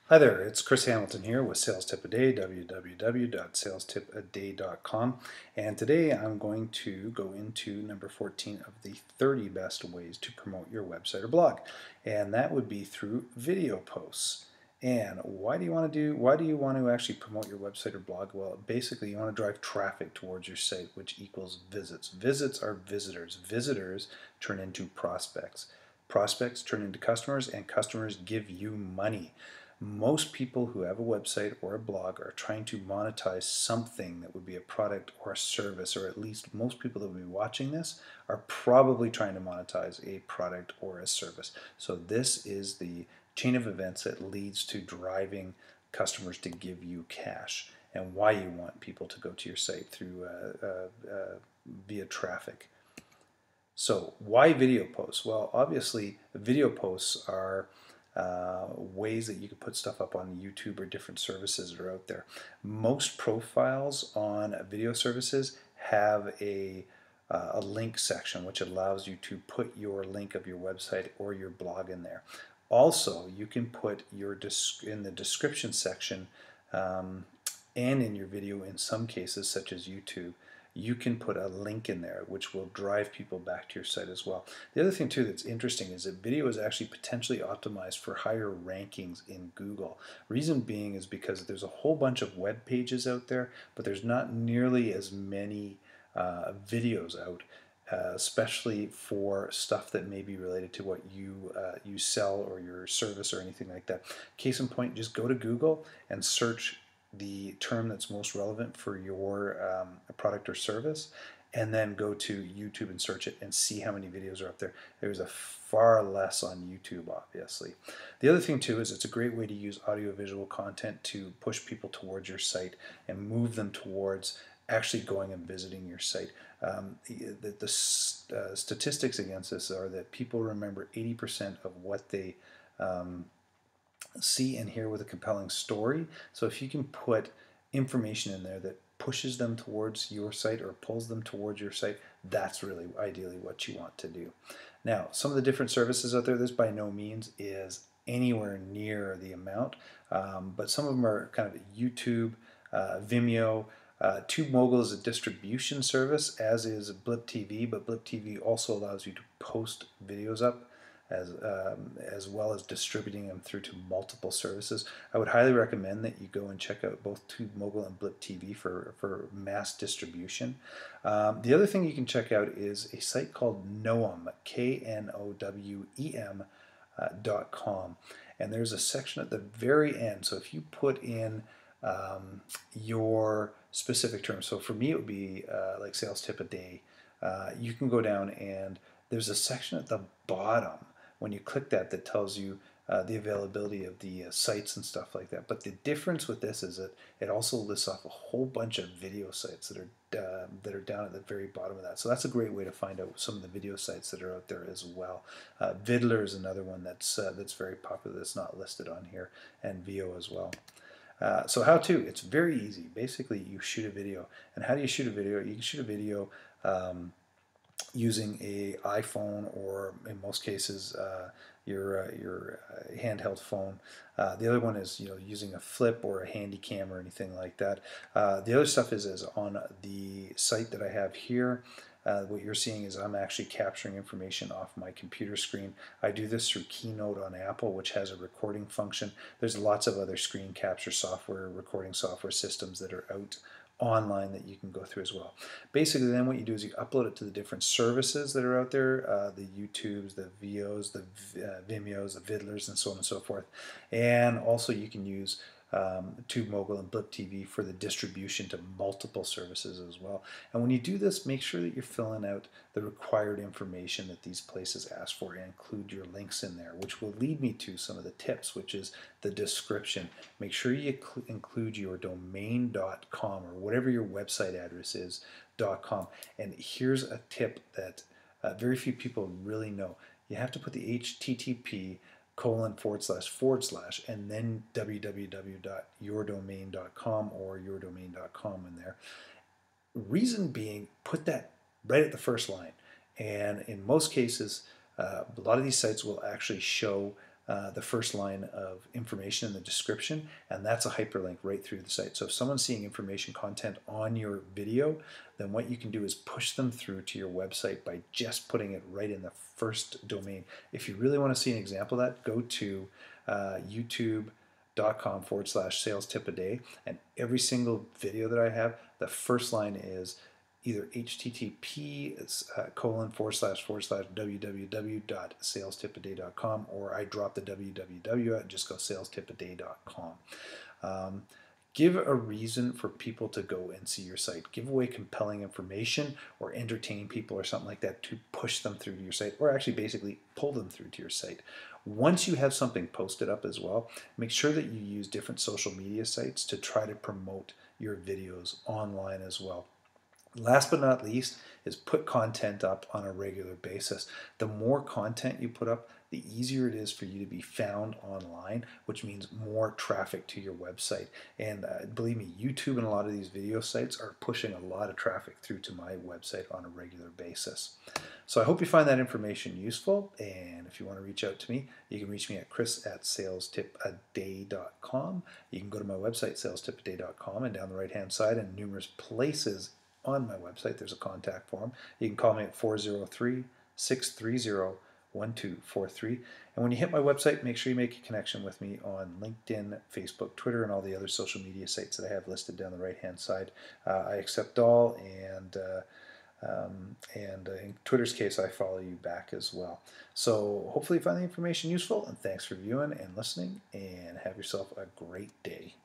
Hi there, it's Chris Hamilton here with Sales Tip a Day, www.salestipaday.com. And today I'm going to go into number 14 of the 30 best ways to promote your website or blog. And that would be through video posts. And why do you want to actually promote your website or blog? Well, basically you want to drive traffic towards your site, which equals visits. Visits are visitors. Visitors turn into prospects. Prospects turn into customers, and customers give you money. Most people who have a website or a blog are trying to monetize something that would be a product or a service, or at least most people that will be watching this are probably trying to monetize a product or a service. So this is the chain of events that leads to driving customers to give you cash, and why you want people to go to your site through via traffic. So why video posts? Well, obviously video posts are ways that you can put stuff up on YouTube or different services that are out there. Most profiles on video services have a link section which allows you to put your link of your website or your blog in there. Also, you can put your in the description section and in your video in some cases, such as YouTube, you can put a link in there which will drive people back to your site as well. The other thing too that's interesting is that video is actually potentially optimized for higher rankings in Google. Reason being is because there's a whole bunch of web pages out there, but there's not nearly as many videos out, especially for stuff that may be related to what you sell or your service or anything like that. Case in point, just go to Google and search the term that's most relevant for your product or service, and then go to YouTube and search it and see how many videos are up there. There's a far less on YouTube, obviously. The other thing too is it's a great way to use audiovisual content to push people towards your site and move them towards actually going and visiting your site. The statistics against this are that people remember 80% of what they see and hear with a compelling story. So if you can put information in there that pushes them towards your site or pulls them towards your site, that's really ideally what you want to do. Now, some of the different services out there, this by no means is anywhere near the amount, but some of them are kind of YouTube, Vimeo. TubeMogul is a distribution service, as is Blip TV, but Blip TV also allows you to post videos up as well as distributing them through to multiple services. I would highly recommend that you go and check out both TubeMogul and Blip TV for mass distribution. The other thing you can check out is a site called Knowem, KNOWEM.com, and there's a section at the very end. So if you put in your specific term, so for me it would be like sales tip a day, you can go down and there's a section at the bottom when you click that that tells you the availability of the sites and stuff like that. But the difference with this is that it also lists off a whole bunch of video sites that are down at the very bottom of that. So that's a great way to find out some of the video sites that are out there as well. Vidler is another one that's very popular that's not listed on here, and Veo as well. So how to? It's very easy. Basically, you shoot a video. And how do you shoot a video? You can shoot a video using a iPhone, or in most cases your handheld phone. The other one is using a flip or a handy cam or anything like that. The other stuff is on the site that I have here. What you're seeing is I'm actually capturing information off my computer screen. I do this through Keynote on Apple, which has a recording function. There's lots of other screen capture software, recording software systems that are out online that you can go through as well. Basically, then what you do is you upload it to the different services that are out there, the YouTubes, the Veos, the Vimeos, the Vidlers, and so on and so forth. And also you can use TubeMogul and Blip TV for the distribution to multiple services as well. And when you do this, make sure that you're filling out the required information that these places ask for, and include your links in there, which will lead me to some of the tips, which is the description. Make sure you include your domain.com or whatever your website address is, .com. And here's a tip that very few people really know. You have to put the HTTP // and then www.yourdomain.com or yourdomain.com in there. Reason being, put that right at the first line. And in most cases, a lot of these sites will actually show the first line of information in the description, and that's a hyperlink right through the site. So if someone's seeing information content on your video, then what you can do is push them through to your website by just putting it right in the first domain. If you really want to see an example of that, go to youtube.com/sales tip a day, and every single video that I have, the first line is either http://www.salestipaday.com, or I drop the www and just go salestipaday.com. Give a reason for people to go and see your site. Give away compelling information or entertain people or something like that to push them through to your site, or actually basically pull them through to your site. Once you have something posted up as well, make sure that you use different social media sites to try to promote your videos online as well. Last but not least is put content up on a regular basis. The more content you put up, the easier it is for you to be found online, which means more traffic to your website. And believe me, YouTube and a lot of these video sites are pushing a lot of traffic through to my website on a regular basis. So I hope you find that information useful, and if you want to reach out to me, you can reach me at chris@salestipaday.com. You can go to my website, salestipaday.com, and down the right-hand side in numerous places on my website, there's a contact form. You can call me at 403-630-1243. And when you hit my website, make sure you make a connection with me on LinkedIn, Facebook, Twitter, and all the other social media sites that I have listed down the right-hand side. I accept all, and in Twitter's case, I follow you back as well. So hopefully you find the information useful, and thanks for viewing and listening, and have yourself a great day.